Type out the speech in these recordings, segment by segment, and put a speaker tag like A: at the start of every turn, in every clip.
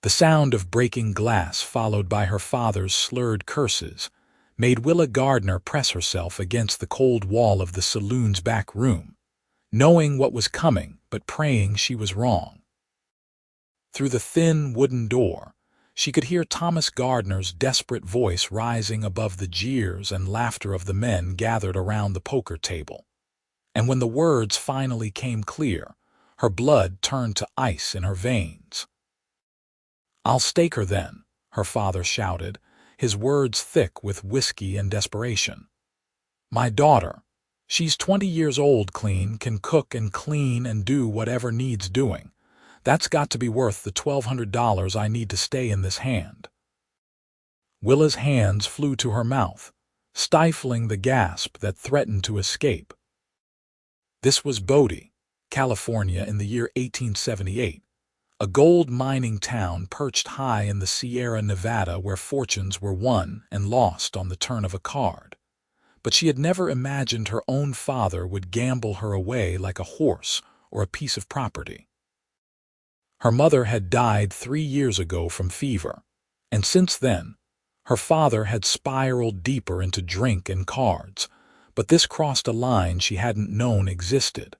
A: The sound of breaking glass, followed by her father's slurred curses, made Willa Gardner press herself against the cold wall of the saloon's back room, knowing what was coming but praying she was wrong. Through the thin wooden door, she could hear Thomas Gardner's desperate voice rising above the jeers and laughter of the men gathered around the poker table. And when the words finally came clear, her blood turned to ice in her veins. "I'll stake her then," her father shouted, his words thick with whiskey and desperation. "My daughter, she's 20 years old, clean, can cook and clean and do whatever needs doing. That's got to be worth the $1,200 I need to stay in this hand." Willa's hands flew to her mouth, stifling the gasp that threatened to escape. This was Bodie, California in the year 1878, a gold mining town perched high in the Sierra Nevada where fortunes were won and lost on the turn of a card. But she had never imagined her own father would gamble her away like a horse or a piece of property. Her mother had died 3 years ago from fever, and since then, her father had spiraled deeper into drink and cards, but this crossed a line she hadn't known existed.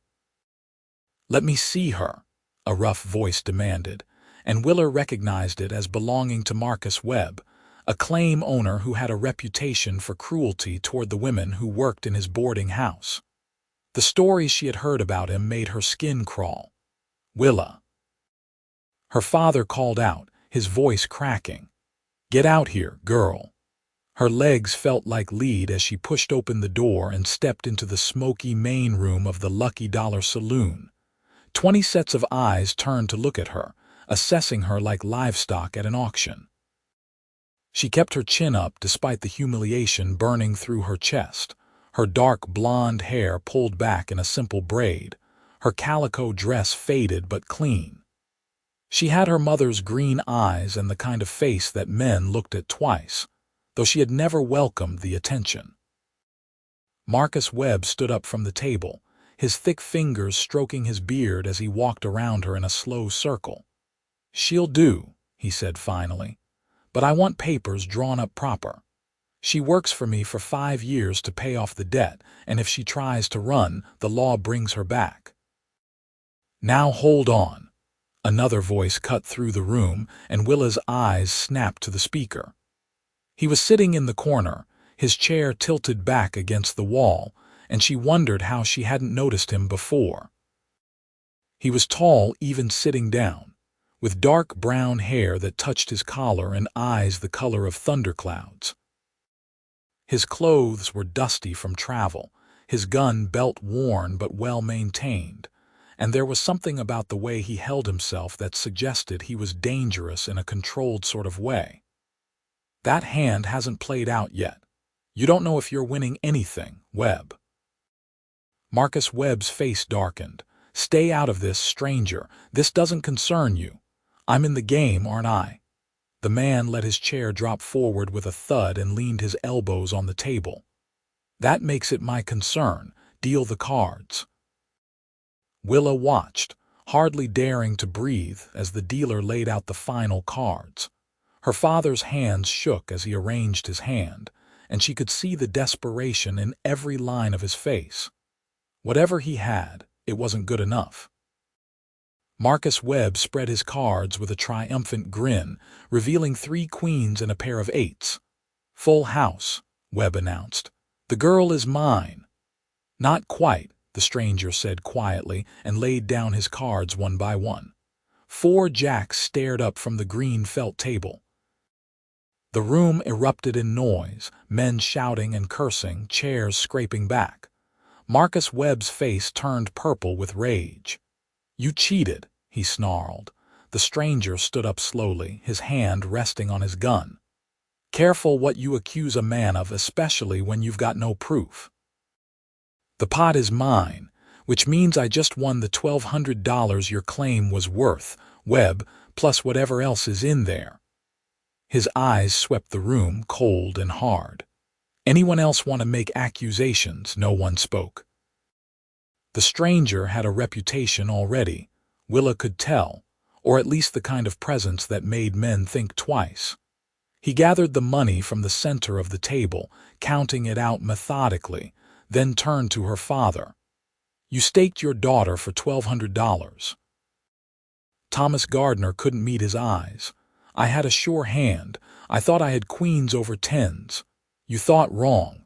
A: "Let me see her," a rough voice demanded, and Willa recognized it as belonging to Marcus Webb, a claim owner who had a reputation for cruelty toward the women who worked in his boarding house. The stories she had heard about him made her skin crawl. "Willa." Her father called out, his voice cracking. "Get out here, girl." Her legs felt like lead as she pushed open the door and stepped into the smoky main room of the Lucky Dollar Saloon. 20 sets of eyes turned to look at her, assessing her like livestock at an auction. She kept her chin up despite the humiliation burning through her chest, her dark blonde hair pulled back in a simple braid, her calico dress faded but clean. She had her mother's green eyes and the kind of face that men looked at twice, though she had never welcomed the attention. Marcus Webb stood up from the table, his thick fingers stroking his beard as he walked around her in a slow circle. "She'll do," he said finally, "but I want papers drawn up proper. She works for me for 5 years to pay off the debt, and if she tries to run, the law brings her back." "Now hold on." Another voice cut through the room, and Willa's eyes snapped to the speaker. He was sitting in the corner, his chair tilted back against the wall, and she wondered how she hadn't noticed him before. He was tall even sitting down, with dark brown hair that touched his collar and eyes the color of thunderclouds. His clothes were dusty from travel, his gun belt worn but well maintained, and there was something about the way he held himself that suggested he was dangerous in a controlled sort of way. "That hand hasn't played out yet. You don't know if you're winning anything, Webb." Marcus Webb's face darkened. "Stay out of this, stranger. This doesn't concern you. I'm in the game, aren't I?" The man let his chair drop forward with a thud and leaned his elbows on the table. "That makes it my concern. Deal the cards." Willa watched, hardly daring to breathe as the dealer laid out the final cards. Her father's hands shook as he arranged his hand, and she could see the desperation in every line of his face. Whatever he had, it wasn't good enough. Marcus Webb spread his cards with a triumphant grin, revealing 3 queens and a pair of 8s. "Full house," Webb announced. "The girl is mine." "Not quite," the stranger said quietly and laid down his cards one by one. 4 jacks stared up from the green felt table. The room erupted in noise, men shouting and cursing, chairs scraping back. Marcus Webb's face turned purple with rage. "You cheated," he snarled. The stranger stood up slowly, his hand resting on his gun. "Careful what you accuse a man of, especially when you've got no proof." "The pot is mine, which means I just won the $1,200 your claim was worth, Webb, plus whatever else is in there." His eyes swept the room, cold and hard. "Anyone else want to make accusations?" No one spoke. The stranger had a reputation already, Willa could tell, or at least the kind of presents that made men think twice. He gathered the money from the center of the table, counting it out methodically, then turned to her father. "You staked your daughter for $1,200. Thomas Gardner couldn't meet his eyes. "I had a sure hand. I thought I had queens over tens." "You thought wrong."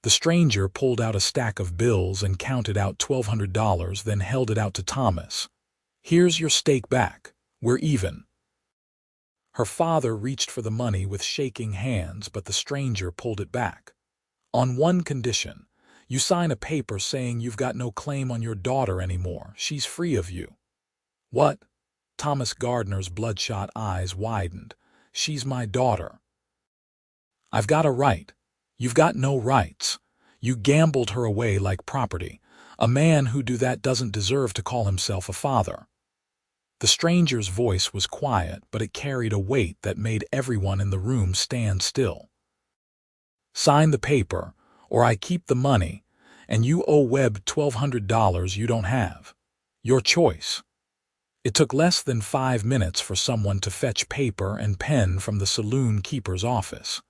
A: The stranger pulled out a stack of bills and counted out $1,200, then held it out to Thomas. "Here's your stake back. We're even." Her father reached for the money with shaking hands, but the stranger pulled it back. "On one condition. You sign a paper saying you've got no claim on your daughter anymore. She's free of you." "What?" Thomas Gardner's bloodshot eyes widened. "She's my daughter." "I've got a right." "You've got no rights. You gambled her away like property. A man who do that doesn't deserve to call himself a father." The stranger's voice was quiet, but it carried a weight that made everyone in the room stand still. "Sign the paper, or I keep the money, and you owe Webb $1,200 you don't have. Your choice." It took less than 5 minutes for someone to fetch paper and pen from the saloon keeper's office.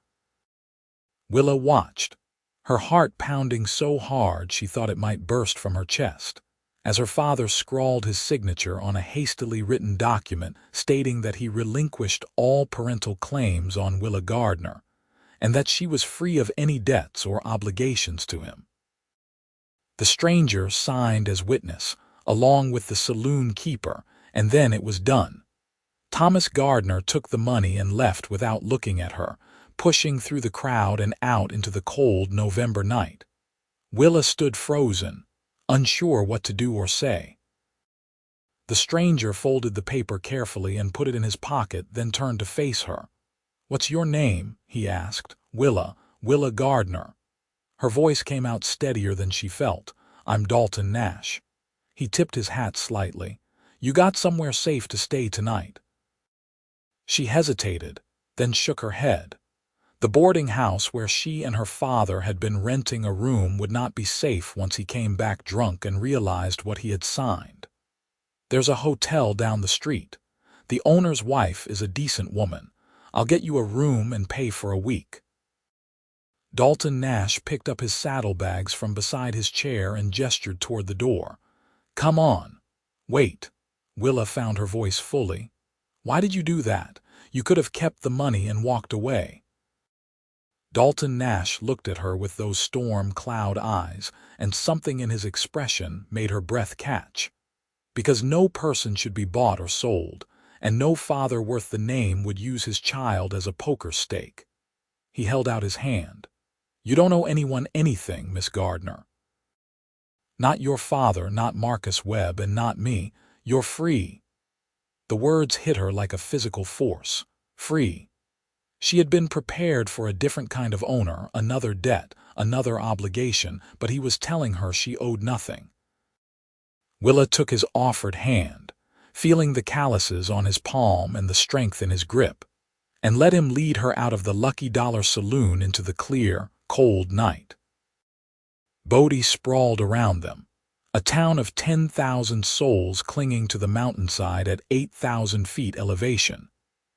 A: Willa watched, her heart pounding so hard she thought it might burst from her chest, as her father scrawled his signature on a hastily written document stating that he relinquished all parental claims on Willa Gardner, and that she was free of any debts or obligations to him. The stranger signed as witness, along with the saloon keeper, and then it was done. Thomas Gardner took the money and left without looking at her, pushing through the crowd and out into the cold November night. Willa stood frozen, unsure what to do or say. The stranger folded the paper carefully and put it in his pocket, then turned to face her. "What's your name?" he asked. Willa Gardner." Her voice came out steadier than she felt. "I'm Dalton Nash." He tipped his hat slightly. "You got somewhere safe to stay tonight?" She hesitated, then shook her head. The boarding house where she and her father had been renting a room would not be safe once he came back drunk and realized what he had signed. "There's a hotel down the street. The owner's wife is a decent woman. I'll get you a room and pay for a week." Dalton Nash picked up his saddlebags from beside his chair and gestured toward the door. "Come on." "Wait." Willa found her voice fully. "Why did you do that? You could have kept the money and walked away." Dalton Nash looked at her with those storm cloud eyes, and something in his expression made her breath catch. Because no person should be bought or sold, and no father worth the name would use his child as a poker stake. He held out his hand. "You don't owe anyone anything, Miss Gardner. Not your father, not Marcus Webb, and not me. You're free." The words hit her like a physical force. Free. She had been prepared for a different kind of owner, another debt, another obligation, but he was telling her she owed nothing. Willa took his offered hand, feeling the calluses on his palm and the strength in his grip, and let him lead her out of the Lucky Dollar Saloon into the clear, cold night. Bodie sprawled around them, a town of 10,000 souls clinging to the mountainside at 8,000 feet elevation,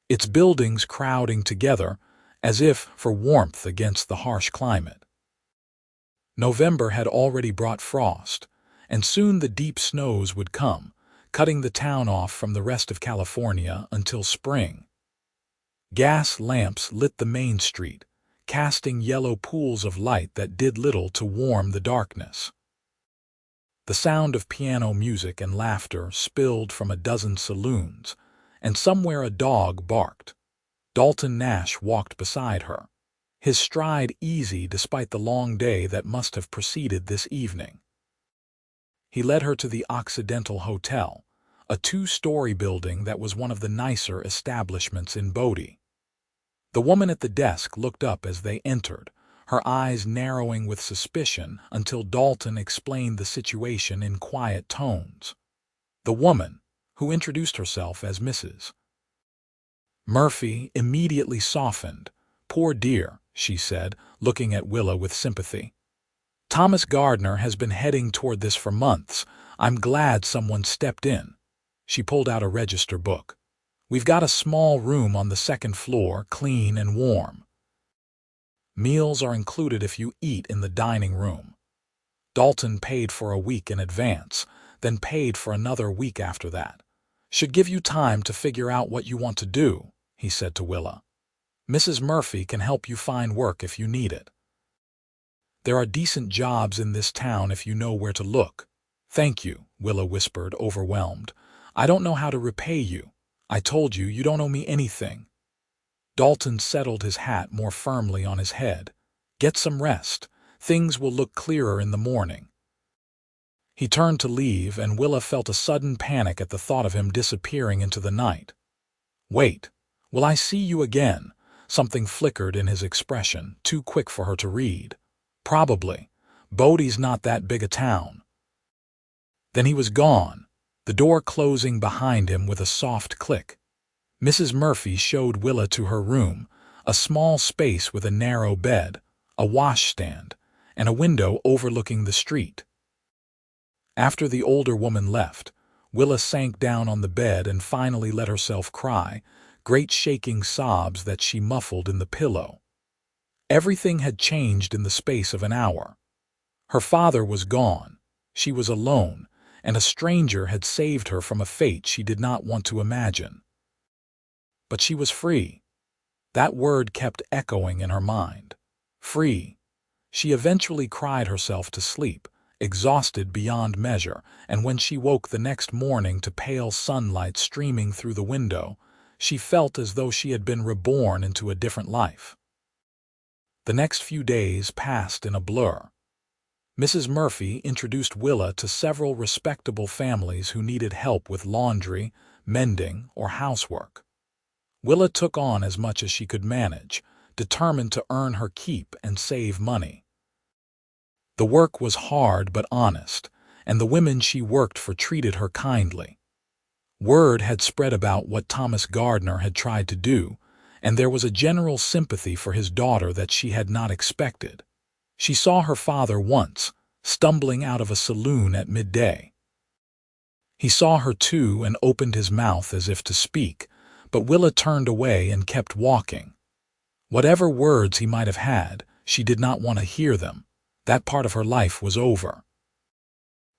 A: its buildings crowding together as if for warmth against the harsh climate. November had already brought frost, and soon the deep snows would come, cutting the town off from the rest of California until spring. Gas lamps lit the main street, casting yellow pools of light that did little to warm the darkness. The sound of piano music and laughter spilled from a dozen saloons, and somewhere a dog barked. Dalton Nash walked beside her, his stride easy despite the long day that must have preceded this evening. He led her to the Occidental Hotel, a 2-story building that was one of the nicer establishments in Bodie. The woman at the desk looked up as they entered, her eyes narrowing with suspicion until Dalton explained the situation in quiet tones. The woman, who introduced herself as Mrs. Murphy, immediately softened. "Poor dear," she said, looking at Willa with sympathy. "Thomas Gardner has been heading toward this for months. I'm glad someone stepped in." She pulled out a register book. "We've got a small room on the second floor, clean and warm. Meals are included if you eat in the dining room." Dalton paid for a week in advance, then paid for another week after that. "Should give you time to figure out what you want to do," he said to Willa. "Mrs. Murphy can help you find work if you need it. There are decent jobs in this town if you know where to look." "Thank you," Willa whispered, overwhelmed. "I don't know how to repay you. I told you, you don't owe me anything." Dalton settled his hat more firmly on his head. "Get some rest. Things will look clearer in the morning." He turned to leave, and Willa felt a sudden panic at the thought of him disappearing into the night. "Wait. Will I see you again?" Something flickered in his expression, too quick for her to read. "Probably. Bodie's not that big a town." Then he was gone, the door closing behind him with a soft click. Mrs. Murphy showed Willa to her room, a small space with a narrow bed, a washstand, and a window overlooking the street. After the older woman left, Willa sank down on the bed and finally let herself cry, great shaking sobs that she muffled in the pillow. Everything had changed in the space of an hour. Her father was gone, she was alone, and a stranger had saved her from a fate she did not want to imagine. But she was free. That word kept echoing in her mind. Free. She eventually cried herself to sleep, exhausted beyond measure, and when she woke the next morning to pale sunlight streaming through the window, she felt as though she had been reborn into a different life. The next few days passed in a blur. Mrs. Murphy introduced Willa to several respectable families who needed help with laundry, mending, or housework. Willa took on as much as she could manage, determined to earn her keep and save money. The work was hard but honest, and the women she worked for treated her kindly. Word had spread about what Thomas Gardner had tried to do, and there was a general sympathy for his daughter that she had not expected. She saw her father once, stumbling out of a saloon at midday. He saw her too and opened his mouth as if to speak, but Willa turned away and kept walking. Whatever words he might have had, she did not want to hear them. That part of her life was over.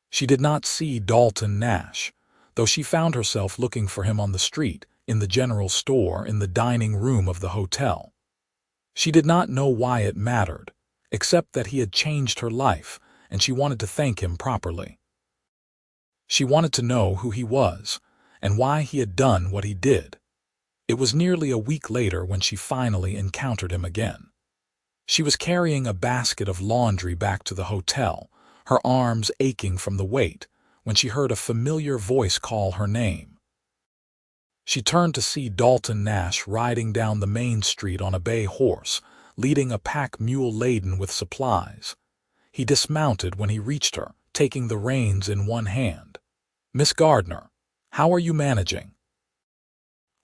A: She did not see Dalton Nash, though she found herself looking for him on the street, in the general store, in the dining room of the hotel. She did not know why it mattered, except that he had changed her life, and she wanted to thank him properly. She wanted to know who he was, and why he had done what he did. It was nearly a week later when she finally encountered him again. She was carrying a basket of laundry back to the hotel, her arms aching from the weight, when she heard a familiar voice call her name. She turned to see Dalton Nash riding down the main street on a bay horse, leading a pack mule laden with supplies. He dismounted when he reached her, taking the reins in one hand. "Miss Gardner, how are you managing?"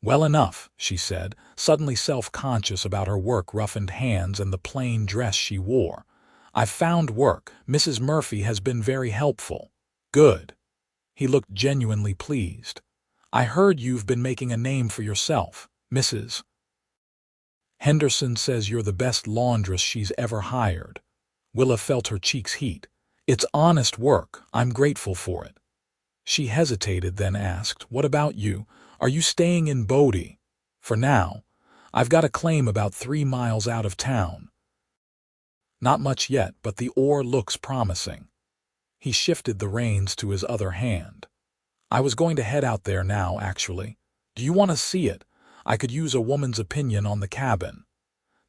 A: "Well enough," she said, suddenly self-conscious about her work-roughened hands and the plain dress she wore. "I've found work. Mrs. Murphy has been very helpful." "Good." He looked genuinely pleased. "I heard you've been making a name for yourself, Mrs. Henderson says you're the best laundress she's ever hired." Willa felt her cheeks heat. "It's honest work. I'm grateful for it." She hesitated, then asked, "What about you? Are you staying in Bodie?" "For now. I've got a claim about 3 miles out of town." "Not much yet, but the ore looks promising." He shifted the reins to his other hand. "I was going to head out there now, actually. Do you want to see it? I could use a woman's opinion on the cabin."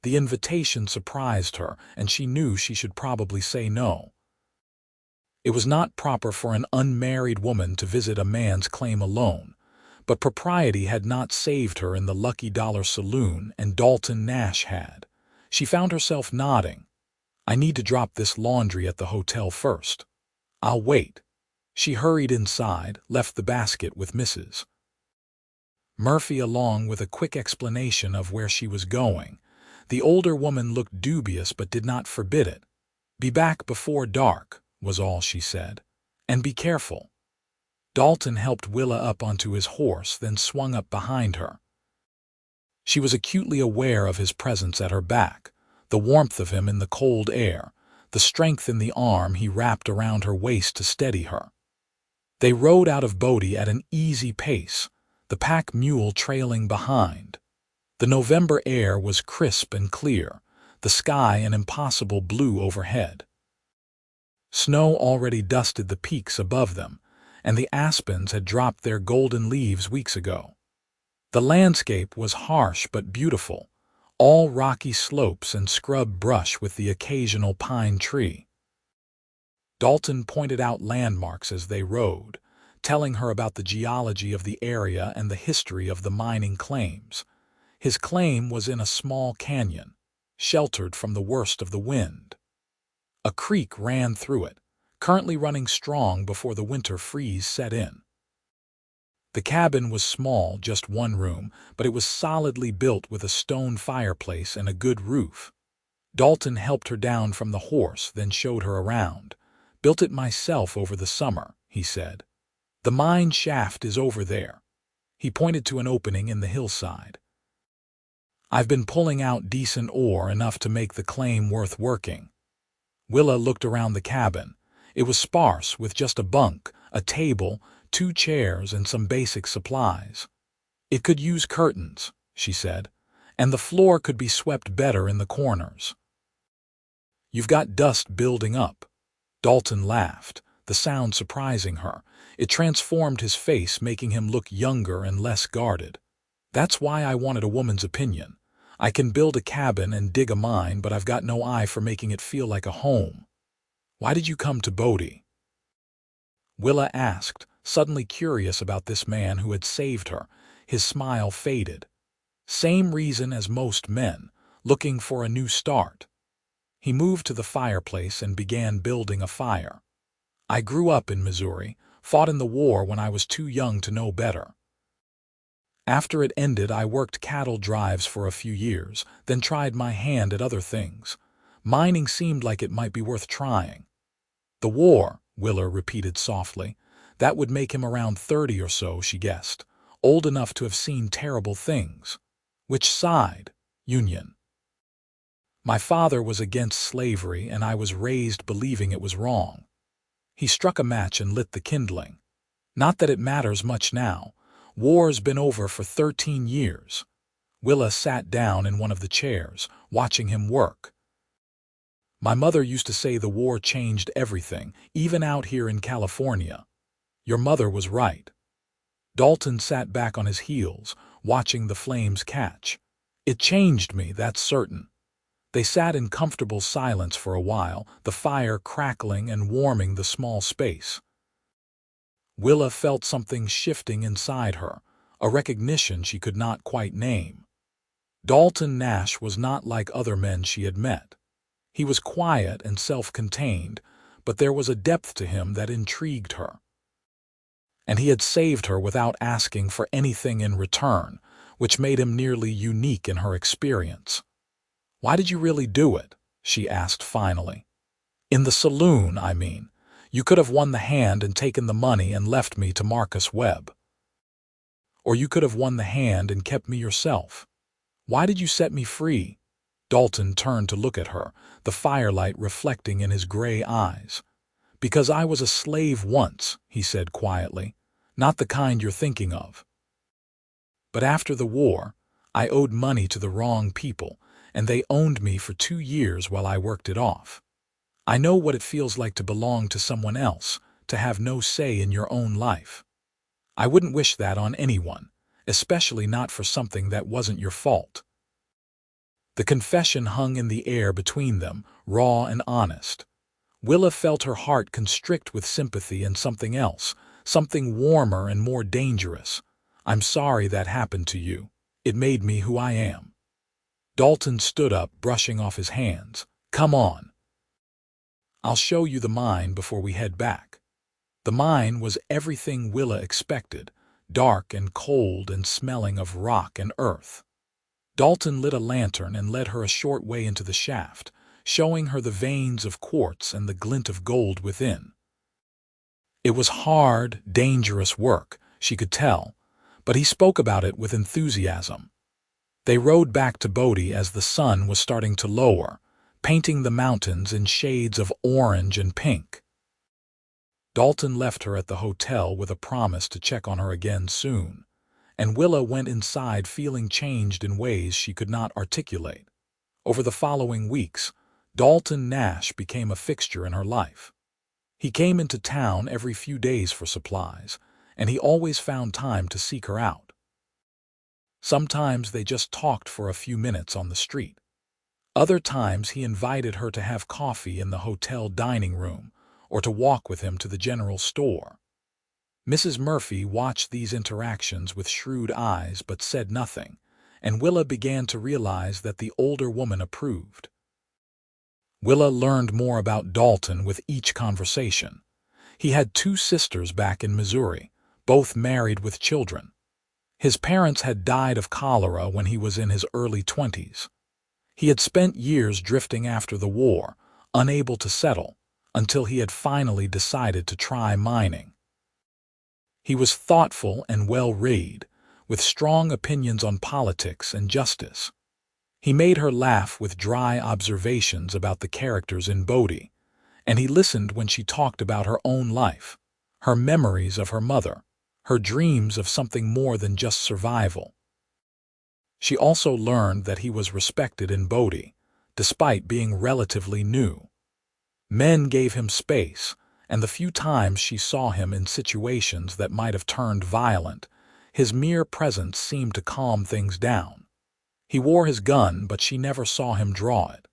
A: The invitation surprised her, and she knew she should probably say no. It was not proper for an unmarried woman to visit a man's claim alone, but propriety had not saved her in the Lucky Dollar Saloon, and Dalton Nash had. She found herself nodding. "I need to drop this laundry at the hotel first." "I'll wait." She hurried inside, left the basket with Mrs. Murphy along with a quick explanation of where she was going. The older woman looked dubious but did not forbid it. "Be back before dark," was all she said. "And be careful." Dalton helped Willa up onto his horse, then swung up behind her. She was acutely aware of his presence at her back, the warmth of him in the cold air, the strength in the arm he wrapped around her waist to steady her. They rode out of Bodie at an easy pace, the pack mule trailing behind. The November air was crisp and clear, the sky an impossible blue overhead. Snow already dusted the peaks above them, and the aspens had dropped their golden leaves weeks ago. The landscape was harsh but beautiful, all rocky slopes and scrub brush with the occasional pine tree. Dalton pointed out landmarks as they rode, telling her about the geology of the area and the history of the mining claims. His claim was in a small canyon, sheltered from the worst of the wind. A creek ran through it, currently running strong before the winter freeze set in. The cabin was small, just one room, but it was solidly built with a stone fireplace and a good roof. Dalton helped her down from the horse, then showed her around. "Built it myself over the summer," he said. "The mine shaft is over there." He pointed to an opening in the hillside. "I've been pulling out decent ore, enough to make the claim worth working." Willa looked around the cabin. It was sparse, with just a bunk, a table, 2 chairs, and some basic supplies. "It could use curtains," she said, "and the floor could be swept better in the corners." "You've got dust building up." Dalton laughed, the sound surprising her. It transformed his face, making him look younger and less guarded. "That's why I wanted a woman's opinion. I can build a cabin and dig a mine, but I've got no eye for making it feel like a home." "Why did you come to Bodie?" Willa asked, suddenly curious about this man who had saved her. His smile faded. "Same reason as most men, looking for a new start." He moved to the fireplace and began building a fire. "I grew up in Missouri, fought in the war when I was too young to know better. After it ended, I worked cattle drives for a few years, then tried my hand at other things. Mining seemed like it might be worth trying." "The war," Willa repeated softly. That would make him around 30 or so, she guessed. Old enough to have seen terrible things. "Which side?" "Union." "My father was against slavery, and I was raised believing it was wrong." He struck a match and lit the kindling. "Not that it matters much now. War's been over for 13 years. Willa sat down in one of the chairs, watching him work. "My mother used to say the war changed everything, even out here in California." "Your mother was right." Dalton sat back on his heels, watching the flames catch. "It changed me, that's certain." They sat in comfortable silence for a while, the fire crackling and warming the small space. Willa felt something shifting inside her, a recognition she could not quite name. Dalton Nash was not like other men she had met. He was quiet and self-contained, but there was a depth to him that intrigued her. And he had saved her without asking for anything in return, which made him nearly unique in her experience. "Why did you really do it?" she asked finally. "In the saloon, I mean. You could have won the hand and taken the money and left me to Marcus Webb. Or you could have won the hand and kept me yourself. Why did you set me free?" Dalton turned to look at her, the firelight reflecting in his gray eyes. "Because I was a slave once," he said quietly. "Not the kind you're thinking of. But after the war, I owed money to the wrong people, and they owned me for 2 years while I worked it off. I know what it feels like to belong to someone else, to have no say in your own life. I wouldn't wish that on anyone, especially not for something that wasn't your fault." The confession hung in the air between them, raw and honest. Willa felt her heart constrict with sympathy and something else, something warmer and more dangerous. "I'm sorry that happened to you. It made me who I am." Dalton stood up, brushing off his hands. "Come on. I'll show you the mine before we head back." The mine was everything Willa expected, dark and cold and smelling of rock and earth. Dalton lit a lantern and led her a short way into the shaft, showing her the veins of quartz and the glint of gold within. It was hard, dangerous work, she could tell, but he spoke about it with enthusiasm. They rode back to Bodie as the sun was starting to lower, painting the mountains in shades of orange and pink. Dalton left her at the hotel with a promise to check on her again soon, and Willa went inside feeling changed in ways she could not articulate. Over the following weeks, Dalton Nash became a fixture in her life. He came into town every few days for supplies, and he always found time to seek her out. Sometimes they just talked for a few minutes on the street. Other times he invited her to have coffee in the hotel dining room or to walk with him to the general store. Mrs. Murphy watched these interactions with shrewd eyes but said nothing, and Willa began to realize that the older woman approved. Willa learned more about Dalton with each conversation. He had 2 sisters back in Missouri, both married with children. His parents had died of cholera when he was in his early 20s. He had spent years drifting after the war, unable to settle, until he had finally decided to try mining. He was thoughtful and well-read, with strong opinions on politics and justice. He made her laugh with dry observations about the characters in Bodie, and he listened when she talked about her own life, her memories of her mother, her dreams of something more than just survival. She also learned that he was respected in Bodie, despite being relatively new. Men gave him space, and the few times she saw him in situations that might have turned violent, his mere presence seemed to calm things down. He wore his gun, but she never saw him draw it.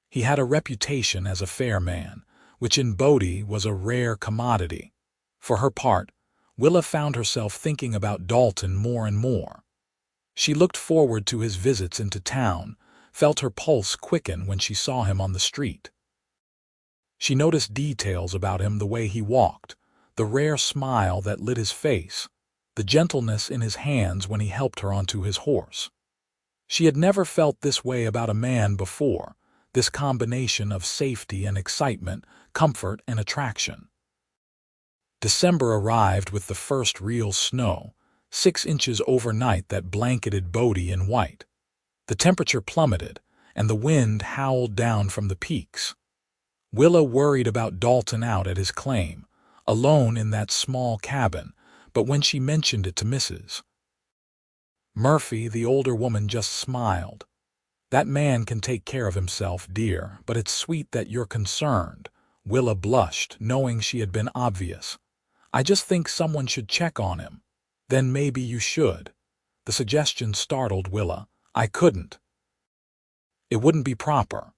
A: He had a reputation as a fair man, which in Bodie was a rare commodity. For her part, Willa found herself thinking about Dalton more and more. She looked forward to his visits into town, felt her pulse quicken when she saw him on the street. She noticed details about him: the way he walked, the rare smile that lit his face, the gentleness in his hands when he helped her onto his horse. She had never felt this way about a man before, this combination of safety and excitement, comfort and attraction. December arrived with the first real snow, 6 inches overnight, that blanketed Bodie in white. The temperature plummeted, and the wind howled down from the peaks. Willa worried about Dalton out at his claim, alone in that small cabin, but when she mentioned it to Mrs. Murphy, the older woman just smiled. "That man can take care of himself, dear, but it's sweet that you're concerned." Willa blushed, knowing she had been obvious. "I just think someone should check on him." "Then maybe you should." The suggestion startled Willa. "I couldn't. It wouldn't be proper."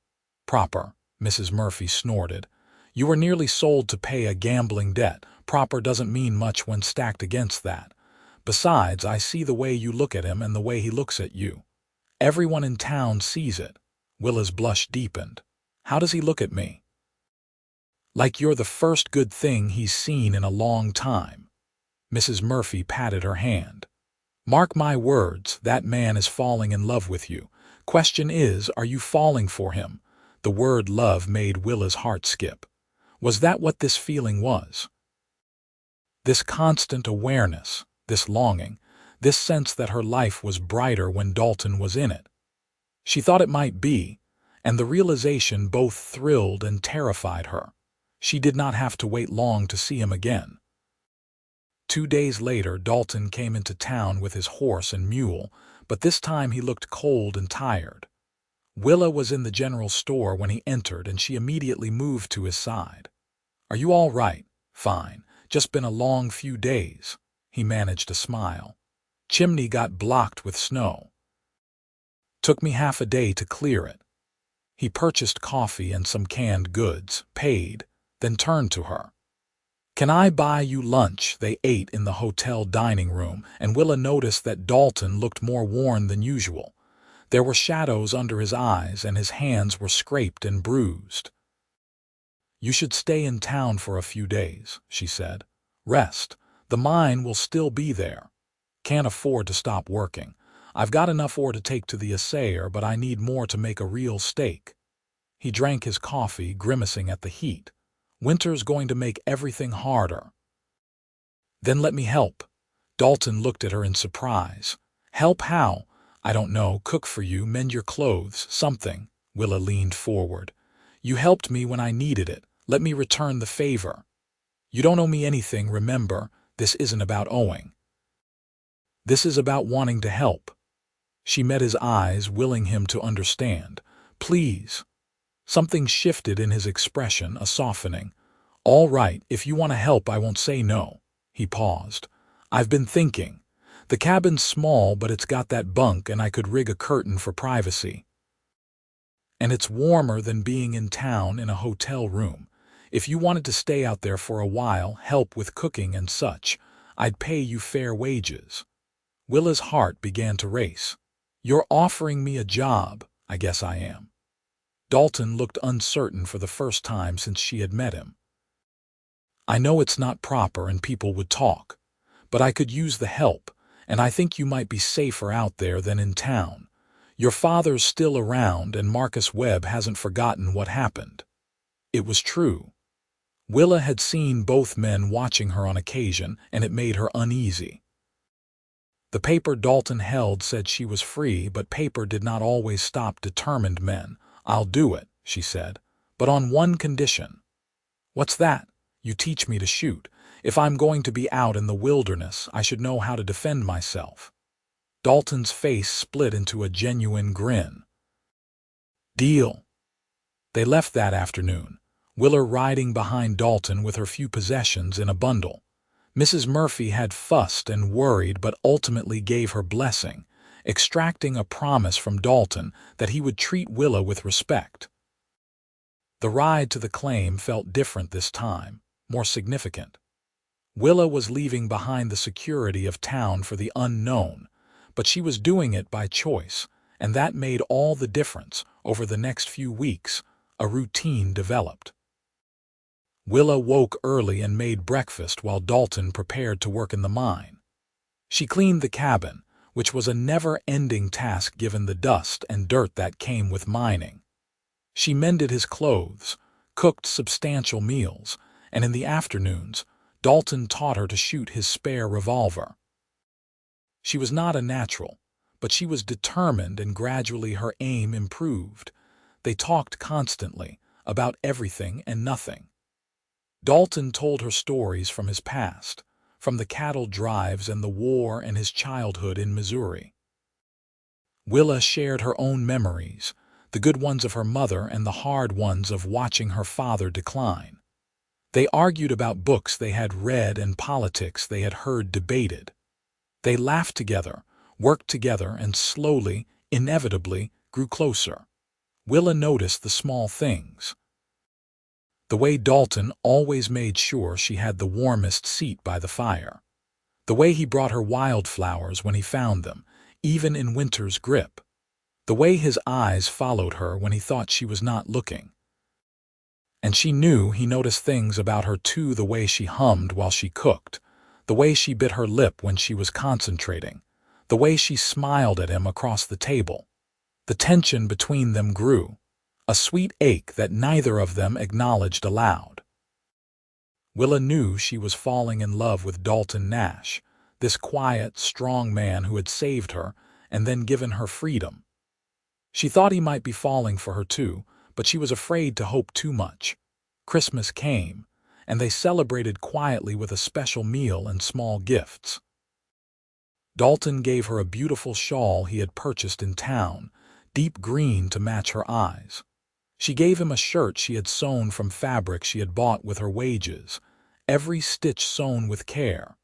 A: "Proper," Mrs. Murphy snorted. "You were nearly sold to pay a gambling debt. Proper doesn't mean much when stacked against that. Besides, I see the way you look at him and the way he looks at you. Everyone in town sees it." Willa's blush deepened. "How does he look at me?" "Like you're the first good thing he's seen in a long time." Mrs. Murphy patted her hand. "Mark my words, that man is falling in love with you. Question is, are you falling for him?" The word love made Willa's heart skip. Was that what this feeling was? This constant awareness, this longing, this sense that her life was brighter when Dalton was in it. She thought it might be, and the realization both thrilled and terrified her. She did not have to wait long to see him again. 2 days later, Dalton came into town with his horse and mule, but this time he looked cold and tired. Willa was in the general store when he entered, and she immediately moved to his side. "Are you all right?" "Fine. Just been a long few days." He managed a smile. "Chimney got blocked with snow. Took me half a day to clear it." He purchased coffee and some canned goods, paid, then turned to her. "Can I buy you lunch?" They ate in the hotel dining room, and Willa noticed that Dalton looked more worn than usual. There were shadows under his eyes, and his hands were scraped and bruised. "You should stay in town for a few days," she said. "Rest. The mine will still be there. Can't afford to stop working. I've got enough ore to take to the assayer, but I need more to make a real steak." He drank his coffee, grimacing at the heat. Winter's going to make everything harder. Then let me help. Dalton looked at her in surprise. Help how? I don't know. Cook for you, mend your clothes, something. Willa leaned forward. You helped me when I needed it. Let me return the favor. You don't owe me anything, remember. This isn't about owing. This is about wanting to help. She met his eyes, willing him to understand. Please. Something shifted in his expression, a softening. All right, if you want to help, I won't say no. He paused. I've been thinking. The cabin's small, but it's got that bunk, and I could rig a curtain for privacy. And it's warmer than being in town in a hotel room. If you wanted to stay out there for a while, help with cooking and such, I'd pay you fair wages. Willa's heart began to race. You're offering me a job. I guess I am. Dalton looked uncertain for the first time since she had met him. I know it's not proper and people would talk, but I could use the help, and I think you might be safer out there than in town. Your father's still around, and Marcus Webb hasn't forgotten what happened. It was true. Willa had seen both men watching her on occasion, and it made her uneasy. The paper Dalton held said she was free, but paper did not always stop determined men. I'll do it, she said, but on one condition. What's that? You teach me to shoot. If I'm going to be out in the wilderness, I should know how to defend myself. Dalton's face split into a genuine grin. Deal. They left that afternoon, Willa riding behind Dalton with her few possessions in a bundle. Mrs. Murphy had fussed and worried but ultimately gave her blessing, extracting a promise from Dalton that he would treat Willa with respect. The ride to the claim felt different this time, more significant. Willa was leaving behind the security of town for the unknown, but she was doing it by choice, and that made all the difference. Over the next few weeks, a routine developed. Willa woke early and made breakfast while Dalton prepared to work in the mine. She cleaned the cabin, which was a never-ending task given the dust and dirt that came with mining. She mended his clothes, cooked substantial meals, and in the afternoons, Dalton taught her to shoot his spare revolver. She was not a natural, but she was determined, and gradually her aim improved. They talked constantly, about everything and nothing. Dalton told her stories from his past, from the cattle drives and the war and his childhood in Missouri. Willa shared her own memories, the good ones of her mother and the hard ones of watching her father decline. They argued about books they had read and politics they had heard debated. They laughed together, worked together, and slowly, inevitably, grew closer. Willa noticed the small things. The way Dalton always made sure she had the warmest seat by the fire. The way he brought her wildflowers when he found them, even in winter's grip. The way his eyes followed her when he thought she was not looking. And she knew he noticed things about her too, the way she hummed while she cooked, the way she bit her lip when she was concentrating, the way she smiled at him across the table. The tension between them grew, a sweet ache that neither of them acknowledged aloud. Willa knew she was falling in love with Dalton Nash, this quiet, strong man who had saved her and then given her freedom. She thought he might be falling for her too, but she was afraid to hope too much. Christmas came, and they celebrated quietly with a special meal and small gifts. Dalton gave her a beautiful shawl he had purchased in town, deep green to match her eyes. She gave him a shirt she had sewn from fabric she had bought with her wages, every stitch sewn with care.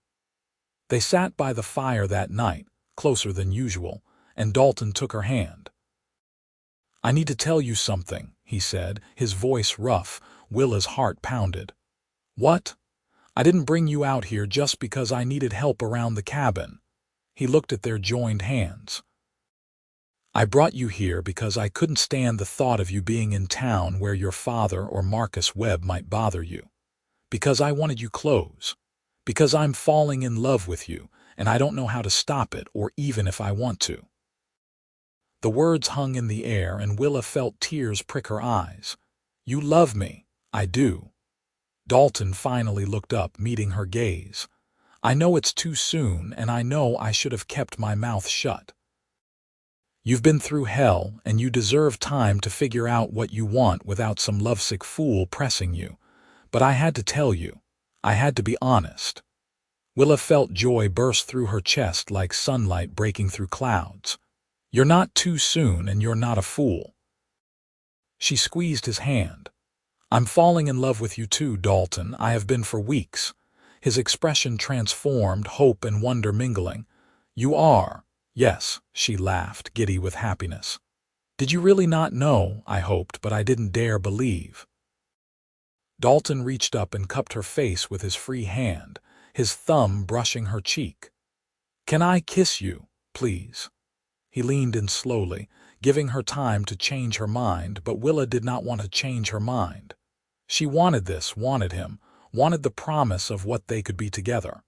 A: They sat by the fire that night, closer than usual, and Dalton took her hand. I need to tell you something, he said, his voice rough. Willa's heart pounded. What? I didn't bring you out here just because I needed help around the cabin. He looked at their joined hands. I brought you here because I couldn't stand the thought of you being in town where your father or Marcus Webb might bother you. Because I wanted you close. Because I'm falling in love with you, and I don't know how to stop it, or even if I want to. The words hung in the air, and Willa felt tears prick her eyes. You love me. I do. Dalton finally looked up, meeting her gaze. I know it's too soon, and I know I should have kept my mouth shut. You've been through hell, and you deserve time to figure out what you want without some lovesick fool pressing you. But I had to tell you. I had to be honest. Willa felt joy burst through her chest like sunlight breaking through clouds. You're not too soon, and you're not a fool. She squeezed his hand. I'm falling in love with you too, Dalton. I have been for weeks. His expression transformed, hope and wonder mingling. You are. Yes, she laughed, giddy with happiness. Did you really not know? I hoped, but I didn't dare believe. Dalton reached up and cupped her face with his free hand, his thumb brushing her cheek. Can I kiss you, please? He leaned in slowly, giving her time to change her mind, but Willa did not want to change her mind. She wanted this, wanted him, wanted the promise of what they could be together.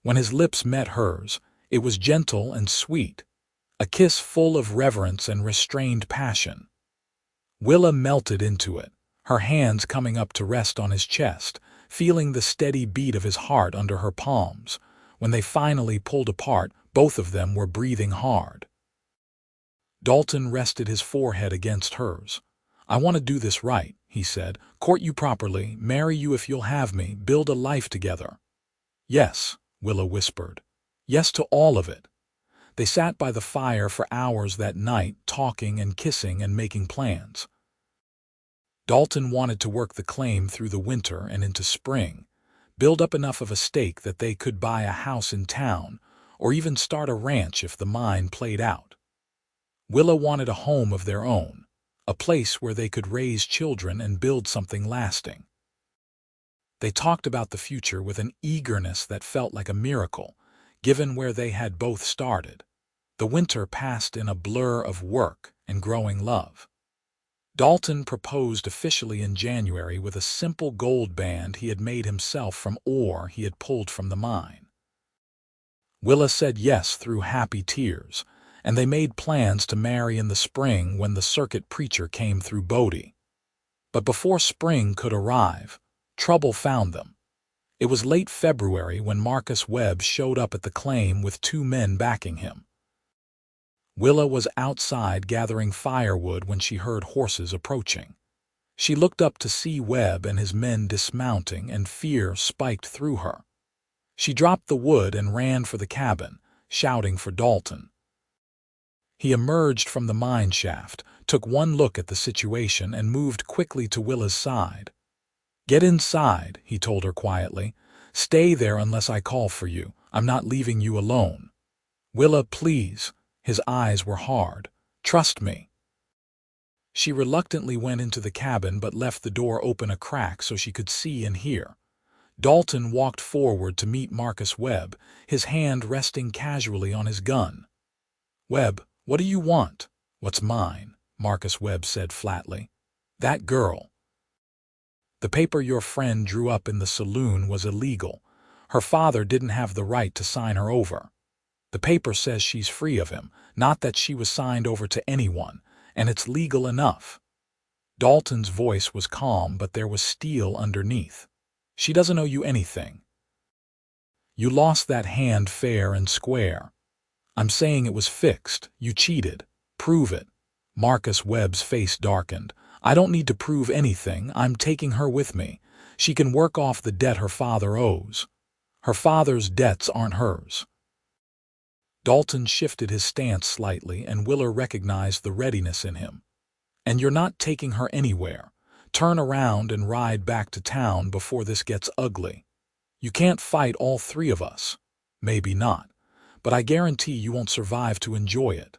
A: When his lips met hers, it was gentle and sweet, a kiss full of reverence and restrained passion. Willa melted into it, her hands coming up to rest on his chest, feeling the steady beat of his heart under her palms. When they finally pulled apart, both of them were breathing hard. Dalton rested his forehead against hers. I want to do this right, he said. Court you properly, marry you if you'll have me, build a life together. Yes, Willa whispered. Yes to all of it. They sat by the fire for hours that night, talking and kissing and making plans. Dalton wanted to work the claim through the winter and into spring, build up enough of a stake that they could buy a house in town, or even start a ranch if the mine played out. Willa wanted a home of their own, a place where they could raise children and build something lasting. They talked about the future with an eagerness that felt like a miracle, given where they had both started. The winter passed in a blur of work and growing love. Dalton proposed officially in January with a simple gold band he had made himself from ore he had pulled from the mine. Willa said yes through happy tears, and they made plans to marry in the spring when the circuit preacher came through Bodie. But before spring could arrive, trouble found them. It was late February when Marcus Webb showed up at the claim with 2 men backing him. Willa was outside gathering firewood when she heard horses approaching. She looked up to see Webb and his men dismounting, and fear spiked through her. She dropped the wood and ran for the cabin, shouting for Dalton. He emerged from the mine shaft, took one look at the situation, and moved quickly to Willa's side. Get inside, he told her quietly. Stay there unless I call for you. I'm not leaving you alone. Willa, please. His eyes were hard. Trust me. She reluctantly went into the cabin but left the door open a crack so she could see and hear. Dalton walked forward to meet Marcus Webb, his hand resting casually on his gun. Webb, what do you want? What's mine? Marcus Webb said flatly. That girl. The paper your friend drew up in the saloon was illegal. Her father didn't have the right to sign her over. The paper says she's free of him, not that she was signed over to anyone, and it's legal enough. Dalton's voice was calm, but there was steel underneath. She doesn't owe you anything. You lost that hand fair and square. I'm saying it was fixed. You cheated. Prove it. Marcus Webb's face darkened. I don't need to prove anything. I'm taking her with me. She can work off the debt her father owes. Her father's debts aren't hers. Dalton shifted his stance slightly, and Willa recognized the readiness in him. And you're not taking her anywhere. Turn around and ride back to town before this gets ugly. You can't fight all 3 of us. Maybe not, but I guarantee you won't survive to enjoy it.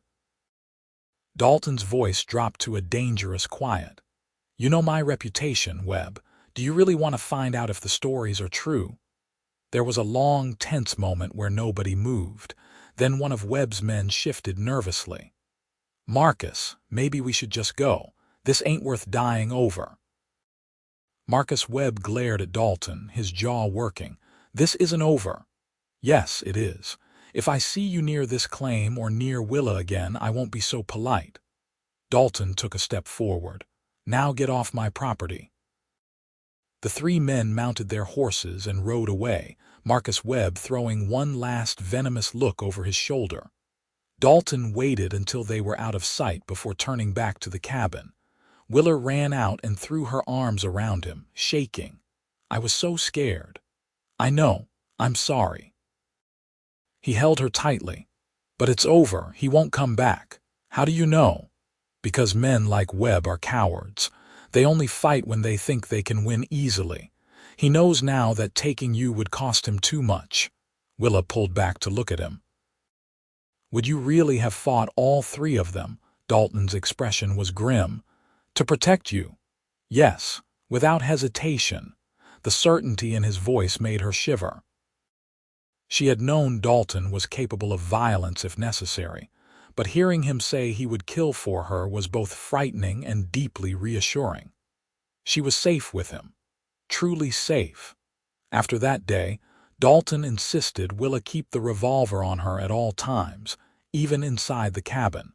A: Dalton's voice dropped to a dangerous quiet. You know my reputation, Webb. Do you really want to find out if the stories are true? There was a long, tense moment where nobody moved. Then one of Webb's men shifted nervously. Marcus, maybe we should just go. This ain't worth dying over. Marcus Webb glared at Dalton, his jaw working. This isn't over. Yes, it is. If I see you near this claim or near Willa again, I won't be so polite. Dalton took a step forward. Now get off my property. The three men mounted their horses and rode away, Marcus Webb throwing one last venomous look over his shoulder. Dalton waited until they were out of sight before turning back to the cabin. Willa ran out and threw her arms around him, shaking. "I was so scared." "I know. I'm sorry." He held her tightly. "But it's over. He won't come back." "How do you know?" "Because men like Webb are cowards. They only fight when they think they can win easily. He knows now that taking you would cost him too much." Willa pulled back to look at him. "Would you really have fought all three of them?" Dalton's expression was grim. "To protect you?" "Yes, without hesitation." The certainty in his voice made her shiver. She had known Dalton was capable of violence if necessary, but hearing him say he would kill for her was both frightening and deeply reassuring. She was safe with him. Truly safe. After that day, Dalton insisted Willa keep the revolver on her at all times, even inside the cabin.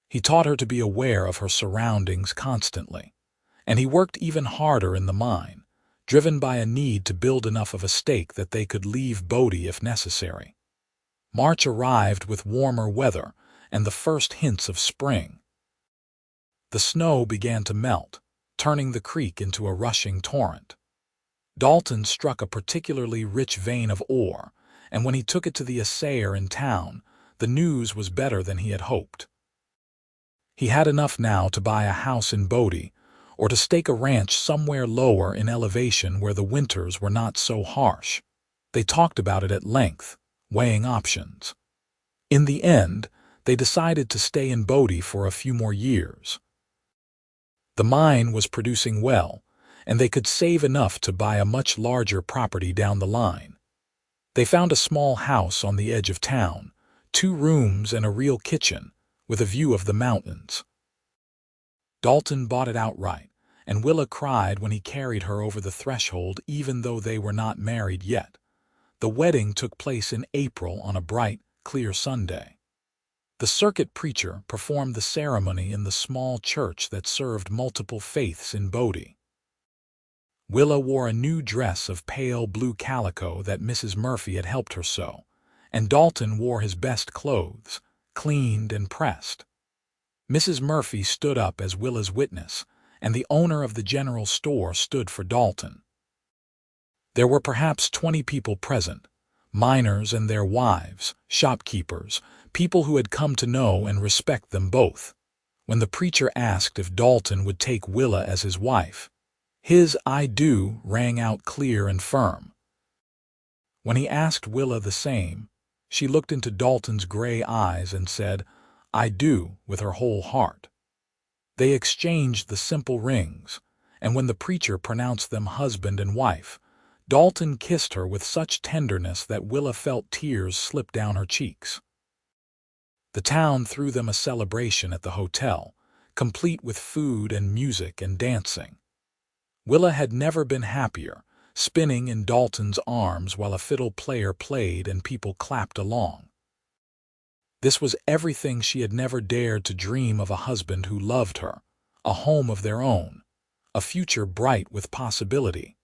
A: He taught her to be aware of her surroundings constantly, and he worked even harder in the mine, driven by a need to build enough of a stake that they could leave Bodie if necessary. March arrived with warmer weather and the first hints of spring. The snow began to melt, turning the creek into a rushing torrent. Dalton struck a particularly rich vein of ore, and when he took it to the assayer in town, the news was better than he had hoped. He had enough now to buy a house in Bodie, or to stake a ranch somewhere lower in elevation where the winters were not so harsh. They talked about it at length, weighing options. In the end, they decided to stay in Bodie for a few more years. The mine was producing well, and they could save enough to buy a much larger property down the line. They found a small house on the edge of town, 2 rooms and a real kitchen, with a view of the mountains. Dalton bought it outright, and Willa cried when he carried her over the threshold even though they were not married yet. The wedding took place in April on a bright, clear Sunday. The circuit preacher performed the ceremony in the small church that served multiple faiths in Bodie. Willa wore a new dress of pale blue calico that Mrs. Murphy had helped her sew, and Dalton wore his best clothes, cleaned and pressed. Mrs. Murphy stood up as Willa's witness, and the owner of the general store stood for Dalton. There were perhaps 20 people present, miners and their wives, shopkeepers, people who had come to know and respect them both. When the preacher asked if Dalton would take Willa as his wife, his "I do" rang out clear and firm. When he asked Willa the same, she looked into Dalton's gray eyes and said, "I do," with her whole heart. They exchanged the simple rings, and when the preacher pronounced them husband and wife, Dalton kissed her with such tenderness that Willa felt tears slip down her cheeks. The town threw them a celebration at the hotel, complete with food and music and dancing. Willa had never been happier, spinning in Dalton's arms while a fiddle player played and people clapped along. This was everything she had never dared to dream of: a husband who loved her, a home of their own, a future bright with possibility.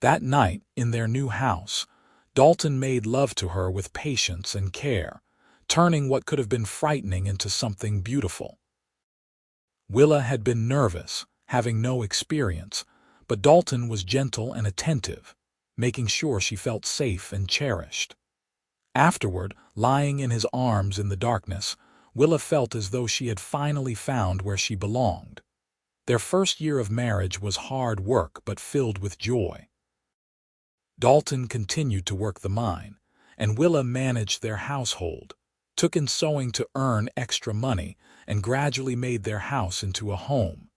A: That night, in their new house, Dalton made love to her with patience and care, turning what could have been frightening into something beautiful. Willa had been nervous, having no experience, but Dalton was gentle and attentive, making sure she felt safe and cherished. Afterward, lying in his arms in the darkness, Willa felt as though she had finally found where she belonged. Their first year of marriage was hard work but filled with joy. Dalton continued to work the mine, and Willa managed their household, took in sewing to earn extra money, and gradually made their house into a home.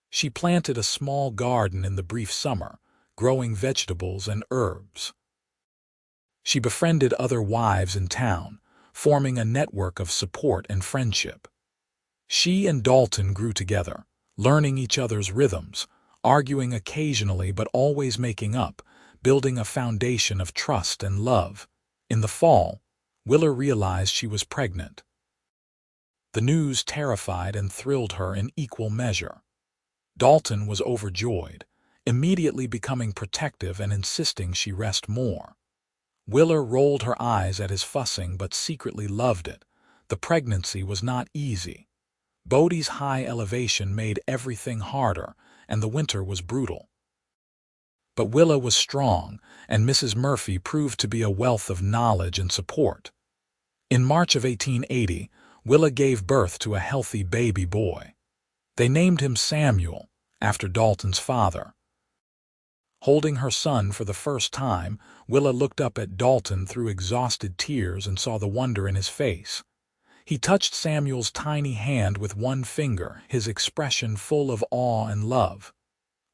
A: She planted a small garden in the brief summer, growing vegetables and herbs. She befriended other wives in town, forming a network of support and friendship. She and Dalton grew together, learning each other's rhythms, arguing occasionally but always making up, building a foundation of trust and love. In the fall, Willa realized she was pregnant. The news terrified and thrilled her in equal measure. Dalton was overjoyed, immediately becoming protective and insisting she rest more. Willa rolled her eyes at his fussing but secretly loved it. The pregnancy was not easy. Bodie's high elevation made everything harder, and the winter was brutal. But Willa was strong, and Mrs. Murphy proved to be a wealth of knowledge and support. In March of 1880, Willa gave birth to a healthy baby boy. They named him Samuel, after Dalton's father. Holding her son for the first time, Willa looked up at Dalton through exhausted tears and saw the wonder in his face. He touched Samuel's tiny hand with one finger, his expression full of awe and love.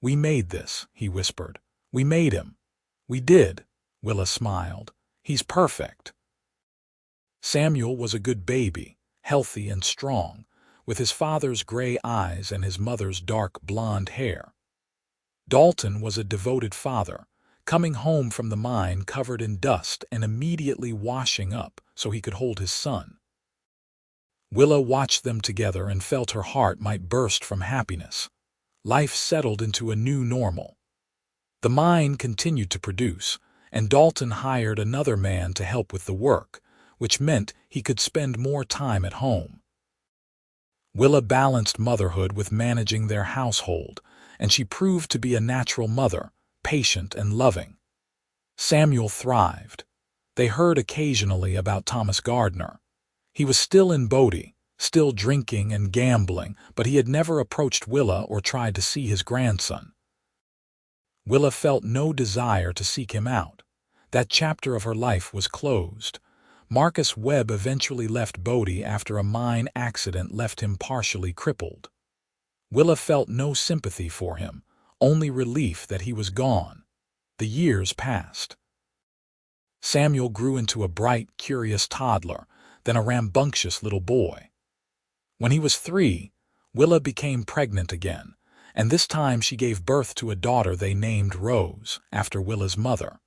A: "We made this," he whispered. "We made him." "We did," Willa smiled. "He's perfect." Samuel was a good baby, healthy and strong, with his father's gray eyes and his mother's dark blonde hair. Dalton was a devoted father, coming home from the mine covered in dust and immediately washing up so he could hold his son. Willa watched them together and felt her heart might burst from happiness. Life settled into a new normal. The mine continued to produce, and Dalton hired another man to help with the work, which meant he could spend more time at home. Willa balanced motherhood with managing their household, and she proved to be a natural mother, patient and loving. Samuel thrived. They heard occasionally about Thomas Gardner. He was still in Bodie, still drinking and gambling, but he had never approached Willa or tried to see his grandson. Willa felt no desire to seek him out. That chapter of her life was closed. Marcus Webb eventually left Bodie after a mine accident left him partially crippled. Willa felt no sympathy for him, only relief that he was gone. The years passed. Samuel grew into a bright, curious toddler, then a rambunctious little boy. When he was 3, Willa became pregnant again, and this time she gave birth to a daughter they named Rose, after Willa's mother.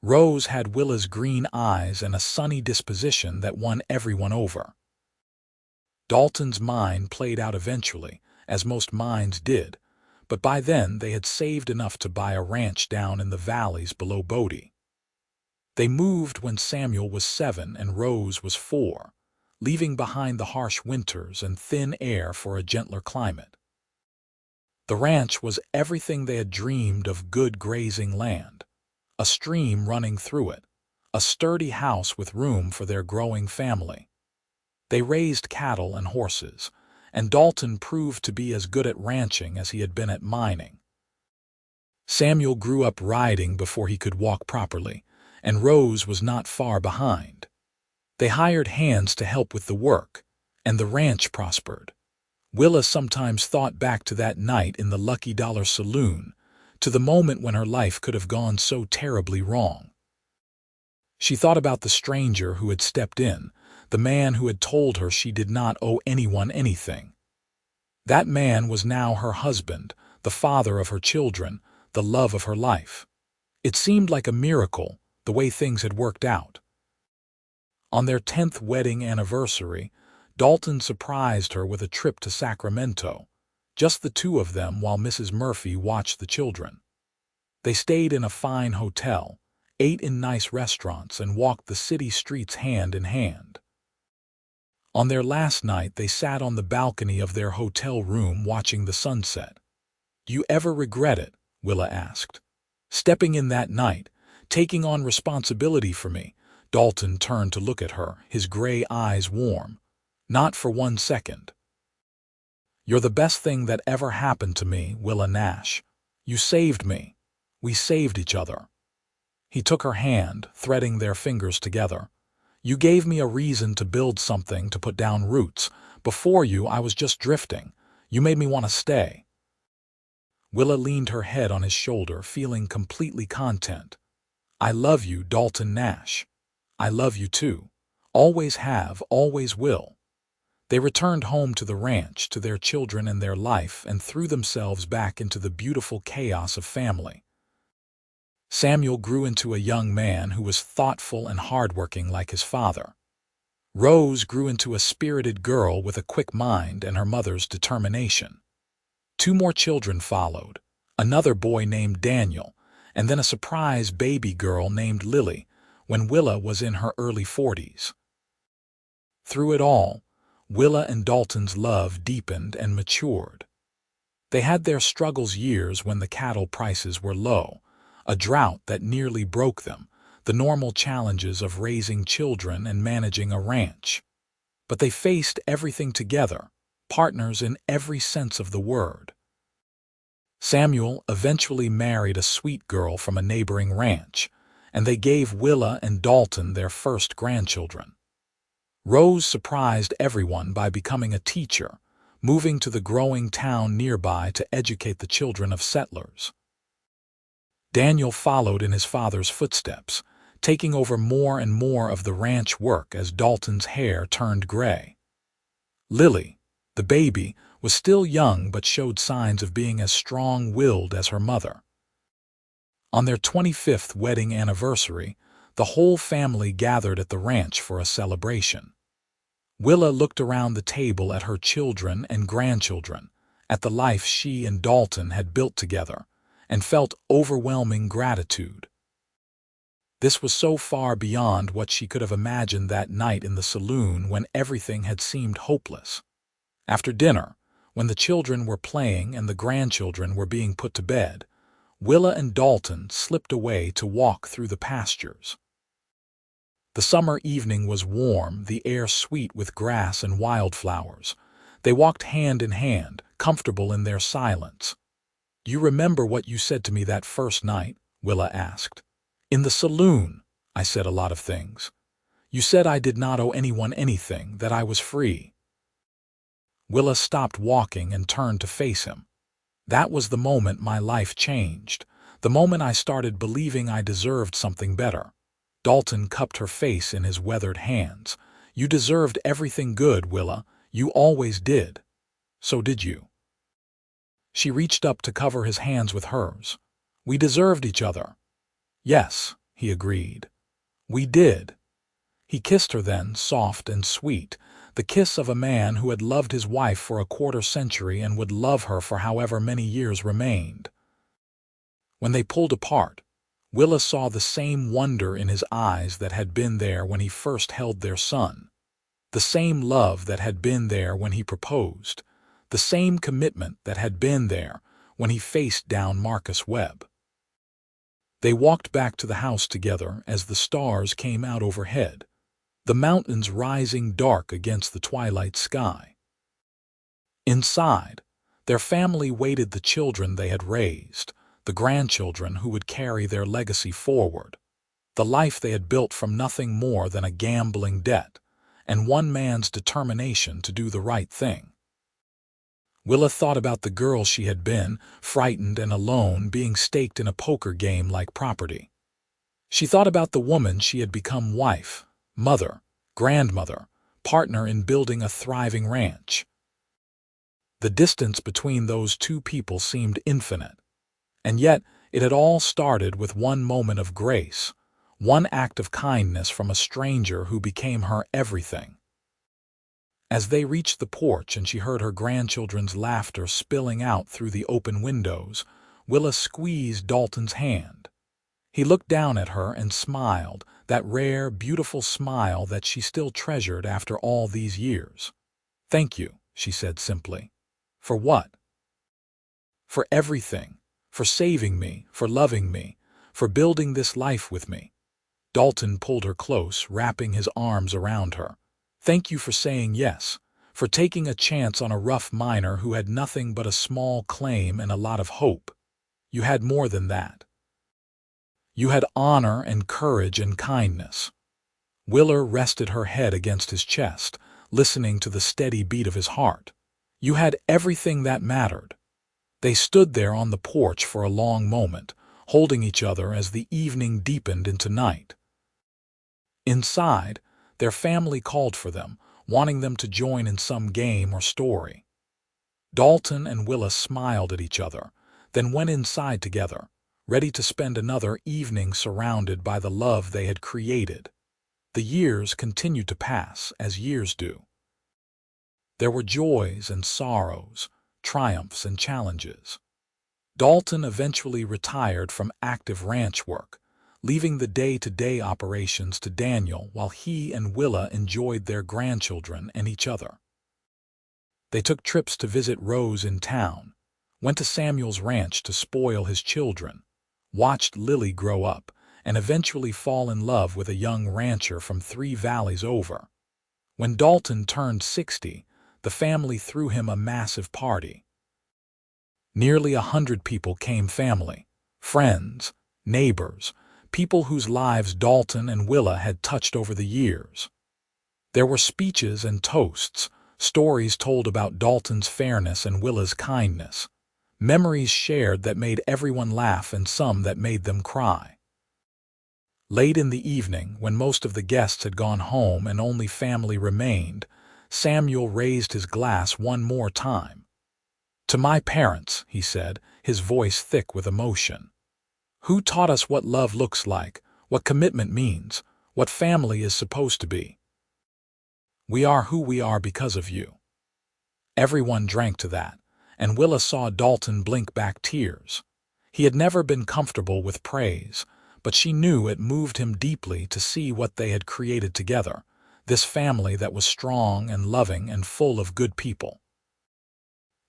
A: Rose had Willa's green eyes and a sunny disposition that won everyone over. Dalton's mine played out eventually, as most mines did, but by then they had saved enough to buy a ranch down in the valleys below Bodie. They moved when Samuel was 7 and Rose was 4, leaving behind the harsh winters and thin air for a gentler climate. The ranch was everything they had dreamed of: good grazing land, a stream running through it, a sturdy house with room for their growing family. They raised cattle and horses, and Dalton proved to be as good at ranching as he had been at mining. Samuel grew up riding before he could walk properly, and Rose was not far behind. They hired hands to help with the work, and the ranch prospered. Willa sometimes thought back to that night in the Lucky Dollar Saloon, to the moment when her life could have gone so terribly wrong. She thought about the stranger who had stepped in, the man who had told her she did not owe anyone anything. That man was now her husband, the father of her children, the love of her life. It seemed like a miracle, the way things had worked out. On their 10th wedding anniversary, Dalton surprised her with a trip to Sacramento, just the two of them while Mrs. Murphy watched the children. They stayed in a fine hotel, ate in nice restaurants, and walked the city streets hand in hand. On their last night, they sat on the balcony of their hotel room watching the sunset. "Do you ever regret it?" Willa asked. "Stepping in that night, taking on responsibility for me?" Dalton turned to look at her, his gray eyes warm. "Not for 1 second. You're the best thing that ever happened to me, Willa Nash. You saved me. We saved each other." He took her hand, threading their fingers together. "You gave me a reason to build something, to put down roots. Before you, I was just drifting. You made me want to stay." Willa leaned her head on his shoulder, feeling completely content. "I love you, Dalton Nash. I love you too. Always have, always will." They returned home to the ranch, to their children and their life, and threw themselves back into the beautiful chaos of family. Samuel grew into a young man who was thoughtful and hardworking like his father. Rose grew into a spirited girl with a quick mind and her mother's determination. 2 more children followed, another boy named Daniel, and then a surprise baby girl named Lily when Willa was in her early 40s. Through it all, Willa and Dalton's love deepened and matured. They had their struggles years when the cattle prices were low, a drought that nearly broke them, the normal challenges of raising children and managing a ranch. But they faced everything together, partners in every sense of the word. Samuel eventually married a sweet girl from a neighboring ranch, and they gave Willa and Dalton their first grandchildren. Rose surprised everyone by becoming a teacher, moving to the growing town nearby to educate the children of settlers. Daniel followed in his father's footsteps, taking over more and more of the ranch work as Dalton's hair turned gray. Lily, the baby, was still young but showed signs of being as strong-willed as her mother. On their 25th wedding anniversary, the whole family gathered at the ranch for a celebration. Willa looked around the table at her children and grandchildren, at the life she and Dalton had built together, and felt overwhelming gratitude. This was so far beyond what she could have imagined that night in the saloon when everything had seemed hopeless. After dinner, when the children were playing and the grandchildren were being put to bed, Willa and Dalton slipped away to walk through the pastures. The summer evening was warm, the air sweet with grass and wildflowers. They walked hand in hand, comfortable in their silence. "You remember what you said to me that first night?" Willa asked. "In the saloon, I said a lot of things. You said I did not owe anyone anything, that I was free." Willa stopped walking and turned to face him. "That was the moment my life changed, the moment I started believing I deserved something better." Dalton cupped her face in his weathered hands. "You deserved everything good, Willa. You always did. So did you." She reached up to cover his hands with hers. "We deserved each other." "Yes," he agreed. "We did." He kissed her then, soft and sweet, the kiss of a man who had loved his wife for a quarter century and would love her for however many years remained. When they pulled apart, Willa saw the same wonder in his eyes that had been there when he first held their son, the same love that had been there when he proposed, the same commitment that had been there when he faced down Marcus Webb. They walked back to the house together as the stars came out overhead, the mountains rising dark against the twilight sky. Inside, their family waited the children they had raised, the grandchildren who would carry their legacy forward, the life they had built from nothing more than a gambling debt, and one man's determination to do the right thing. Willa thought about the girl she had been, frightened and alone, being staked in a poker game like property. She thought about the woman she had become, wife, mother, grandmother, partner in building a thriving ranch. The distance between those two people seemed infinite. And yet, it had all started with one moment of grace, one act of kindness from a stranger who became her everything. As they reached the porch and she heard her grandchildren's laughter spilling out through the open windows, Willa squeezed Dalton's hand. He looked down at her and smiled, that rare, beautiful smile that she still treasured after all these years. "Thank you," she said simply. "For what?" "For everything. For saving me, for loving me, for building this life with me." Dalton pulled her close, wrapping his arms around her. "Thank you for saying yes, for taking a chance on a rough miner who had nothing but a small claim and a lot of hope. You had more than that. You had honor and courage and kindness." Willa rested her head against his chest, listening to the steady beat of his heart. "You had everything that mattered." They stood there on the porch for a long moment, holding each other as the evening deepened into night. Inside, their family called for them, wanting them to join in some game or story. Dalton and Willa smiled at each other, then went inside together, ready to spend another evening surrounded by the love they had created. The years continued to pass, as years do. There were joys and sorrows, triumphs and challenges. Dalton eventually retired from active ranch work, leaving the day-to-day operations to Daniel while he and Willa enjoyed their grandchildren and each other. They took trips to visit Rose in town, went to Samuel's ranch to spoil his children, watched Lily grow up, and eventually fall in love with a young rancher from 3 valleys over. When Dalton turned 60, the family threw him a massive party. Nearly 100 people came: family, friends, neighbors, people whose lives Dalton and Willa had touched over the years. There were speeches and toasts, stories told about Dalton's fairness and Willa's kindness, memories shared that made everyone laugh and some that made them cry. Late in the evening, when most of the guests had gone home and only family remained, Samuel raised his glass one more time. "To my parents," he said, his voice thick with emotion. "Who taught us what love looks like, what commitment means, what family is supposed to be. We are who we are because of you." Everyone drank to that, and Willa saw Dalton blink back tears. He had never been comfortable with praise, but she knew it moved him deeply to see what they had created together, this family that was strong and loving and full of good people.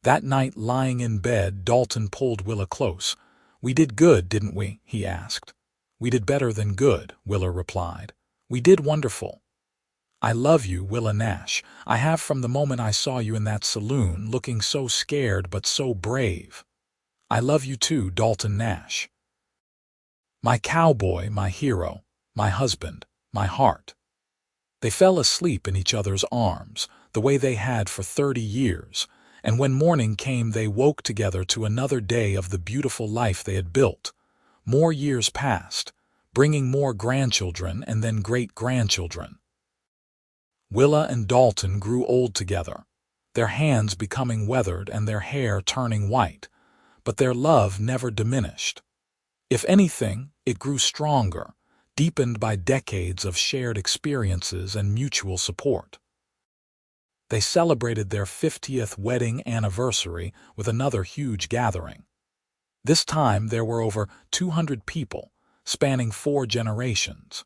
A: That night, lying in bed, Dalton pulled Willa close. "We did good, didn't we?" he asked. "We did better than good," Willa replied. "We did wonderful. I love you, Willa Nash. I have from the moment I saw you in that saloon, looking so scared but so brave. I love you too, Dalton Nash. My cowboy, my hero, my husband, my heart." They fell asleep in each other's arms, the way they had for 30 years, and when morning came they woke together to another day of the beautiful life they had built. More years passed, bringing more grandchildren and then great-grandchildren. Willa and Dalton grew old together, their hands becoming weathered and their hair turning white, but their love never diminished. If anything, it grew stronger, deepened by decades of shared experiences and mutual support. They celebrated their 50th wedding anniversary with another huge gathering. This time there were over 200 people, spanning 4 generations.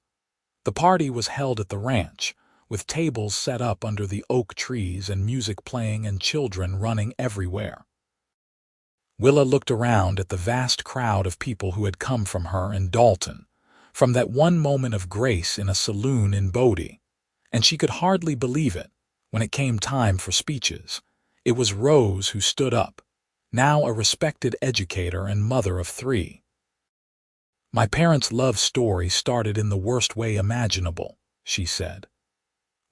A: The party was held at the ranch, with tables set up under the oak trees and music playing and children running everywhere. Willa looked around at the vast crowd of people who had come from her and Dalton, from that one moment of grace in a saloon in Bodie, and she could hardly believe it. When it came time for speeches, it was Rose who stood up, now a respected educator and mother of 3. "My parents' love story started in the worst way imaginable," she said,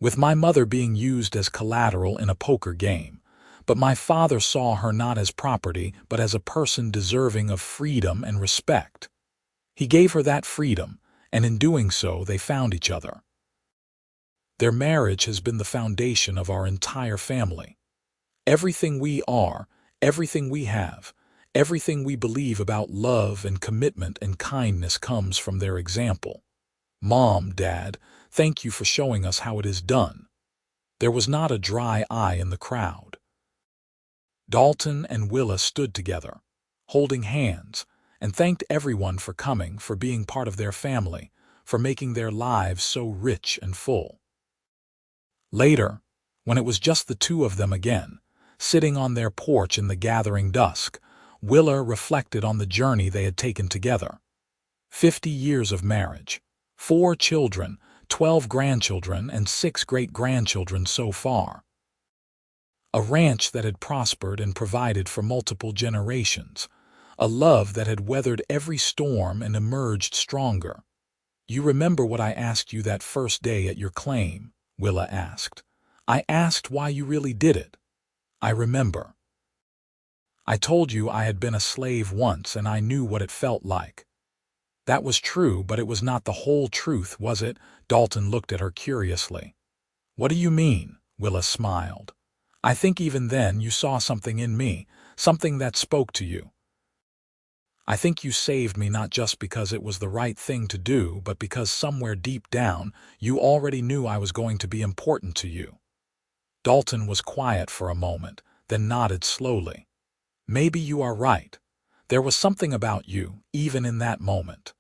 A: "with my mother being used as collateral in a poker game, but my father saw her not as property but as a person deserving of freedom and respect. He gave her that freedom, and in doing so they found each other. Their marriage has been the foundation of our entire family. Everything we are, everything we have, everything we believe about love and commitment and kindness comes from their example. Mom, Dad, thank you for showing us how it is done." There was not a dry eye in the crowd. Dalton and Willa stood together, holding hands, and thanked everyone for coming, for being part of their family, for making their lives so rich and full. Later, when it was just the 2 of them again, sitting on their porch in the gathering dusk, Willa reflected on the journey they had taken together. 50 years of marriage, 4 children, 12 grandchildren, and 6 great-grandchildren so far. A ranch that had prospered and provided for multiple generations, a love that had weathered every storm and emerged stronger. "You remember what I asked you that first day at your claim?" Willa asked. "I asked why you really did it. I remember. I told you I had been a slave once and I knew what it felt like." "That was true, but it was not the whole truth, was it?" Dalton looked at her curiously. "What do you mean?" Willa smiled. "I think even then you saw something in me, something that spoke to you. I think you saved me not just because it was the right thing to do, but because somewhere deep down you already knew I was going to be important to you." Dalton was quiet for a moment, then nodded slowly. "Maybe you are right. There was something about you, even in that moment.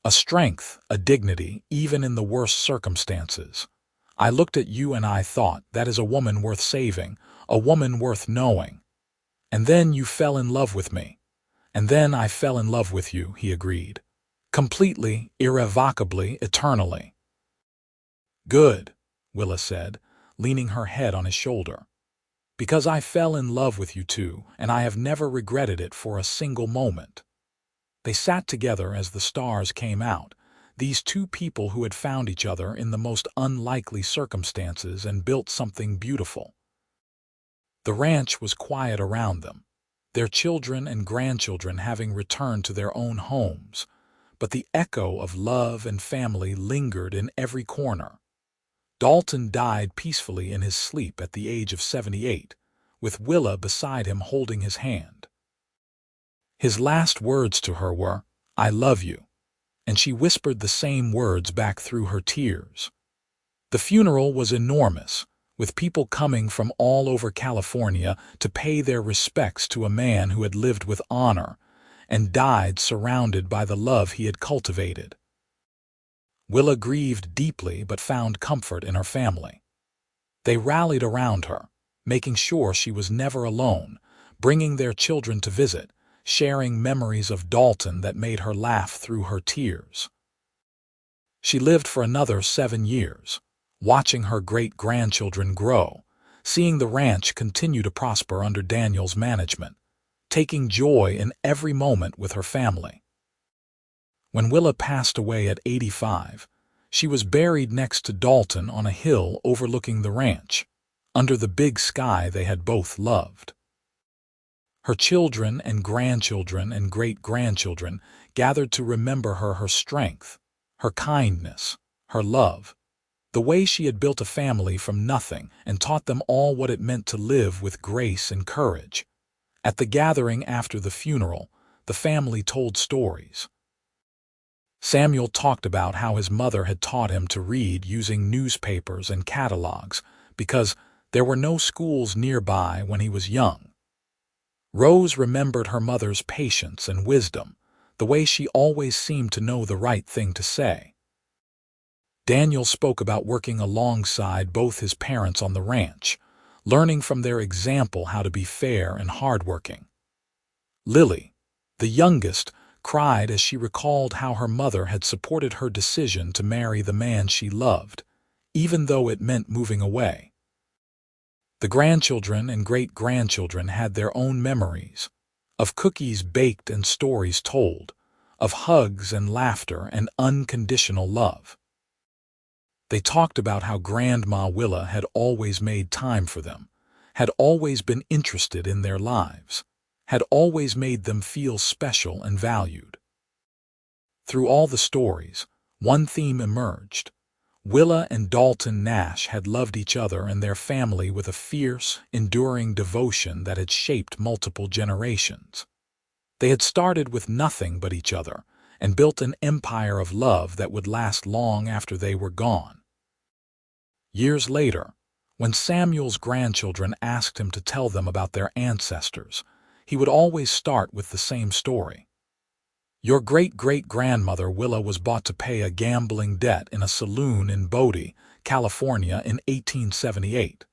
A: A strength, a dignity, even in the worst circumstances. I looked at you and I thought, that is a woman worth saving, a woman worth knowing. And then you fell in love with me. And then I fell in love with you, he agreed. Completely, irrevocably, eternally. Good, Willa said, leaning her head on his shoulder. Because I fell in love with you too, and I have never regretted it for a single moment. They sat together as the stars came out, these two people who had found each other in the most unlikely circumstances and built something beautiful. The ranch was quiet around them, their children and grandchildren having returned to their own homes, but the echo of love and family lingered in every corner. Dalton died peacefully in his sleep at the age of 78, with Willa beside him holding his hand. His last words to her were, "I love you," and she whispered the same words back through her tears. The funeral was enormous, with people coming from all over California to pay their respects to a man who had lived with honor and died surrounded by the love he had cultivated. Willa grieved deeply but found comfort in her family. They rallied around her, making sure she was never alone, bringing their children to visit, sharing memories of Dalton that made her laugh through her tears. She lived for another 7 years, watching her great-grandchildren grow, seeing the ranch continue to prosper under Daniel's management, taking joy in every moment with her family. When Willa passed away at 85, she was buried next to Dalton on a hill overlooking the ranch, under the big sky they had both loved. Her children and grandchildren and great-grandchildren gathered to remember her strength, her kindness, her love, the way she had built a family from nothing and taught them all what it meant to live with grace and courage. At the gathering after the funeral, the family told stories. Samuel talked about how his mother had taught him to read using newspapers and catalogs because there were no schools nearby when he was young. Rose remembered her mother's patience and wisdom, the way she always seemed to know the right thing to say. Daniel spoke about working alongside both his parents on the ranch, learning from their example how to be fair and hardworking. Lily, the youngest, cried as she recalled how her mother had supported her decision to marry the man she loved, even though it meant moving away. The grandchildren and great-grandchildren had their own memories, of cookies baked and stories told, of hugs and laughter and unconditional love. They talked about how Grandma Willa had always made time for them, had always been interested in their lives, had always made them feel special and valued. Through all the stories, one theme emerged. Willa and Dalton Nash had loved each other and their family with a fierce, enduring devotion that had shaped multiple generations. They had started with nothing but each other and built an empire of love that would last long after they were gone. Years later, when Samuel's grandchildren asked him to tell them about their ancestors, he would always start with the same story. Your great-great-grandmother Willa was bought to pay a gambling debt in a saloon in Bodie, California in 1878.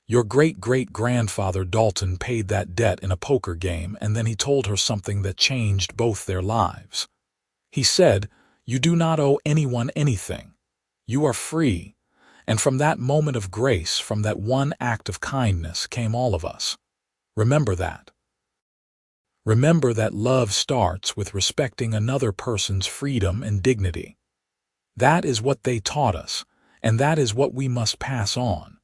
A: Your great-great-grandfather Dalton paid that debt in a poker game, and then he told her something that changed both their lives. He said, "You do not owe anyone anything. You are free." And from that moment of grace, from that one act of kindness, came all of us. Remember that. Remember that love starts with respecting another person's freedom and dignity. That is what they taught us, and that is what we must pass on.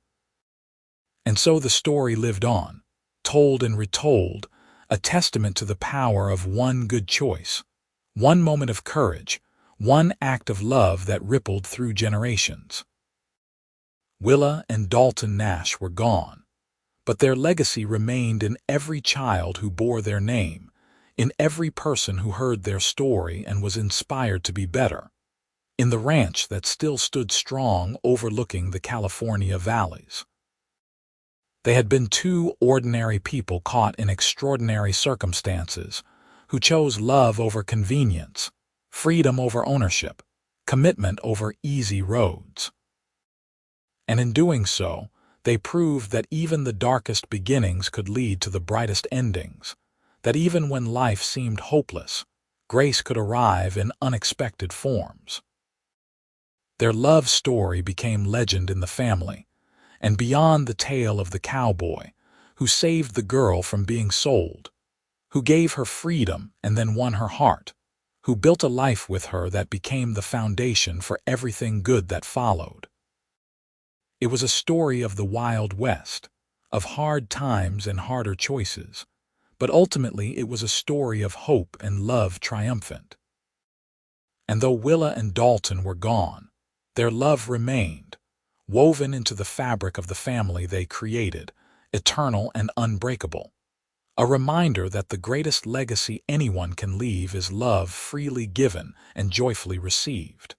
A: And so the story lived on, told and retold, a testament to the power of one good choice, one moment of courage, one act of love that rippled through generations. Willa and Dalton Nash were gone, but their legacy remained in every child who bore their name, in every person who heard their story and was inspired to be better, in the ranch that still stood strong overlooking the California valleys. They had been two ordinary people caught in extraordinary circumstances, who chose love over convenience, freedom over ownership, commitment over easy roads. And in doing so, they proved that even the darkest beginnings could lead to the brightest endings, that even when life seemed hopeless, grace could arrive in unexpected forms. Their love story became legend in the family, and beyond the tale of the cowboy, who saved the girl from being sold, who gave her freedom and then won her heart, who built a life with her that became the foundation for everything good that followed. It was a story of the Wild West, of hard times and harder choices, but ultimately it was a story of hope and love triumphant. And though Willa and Dalton were gone, their love remained, woven into the fabric of the family they created, eternal and unbreakable. A reminder that the greatest legacy anyone can leave is love freely given and joyfully received.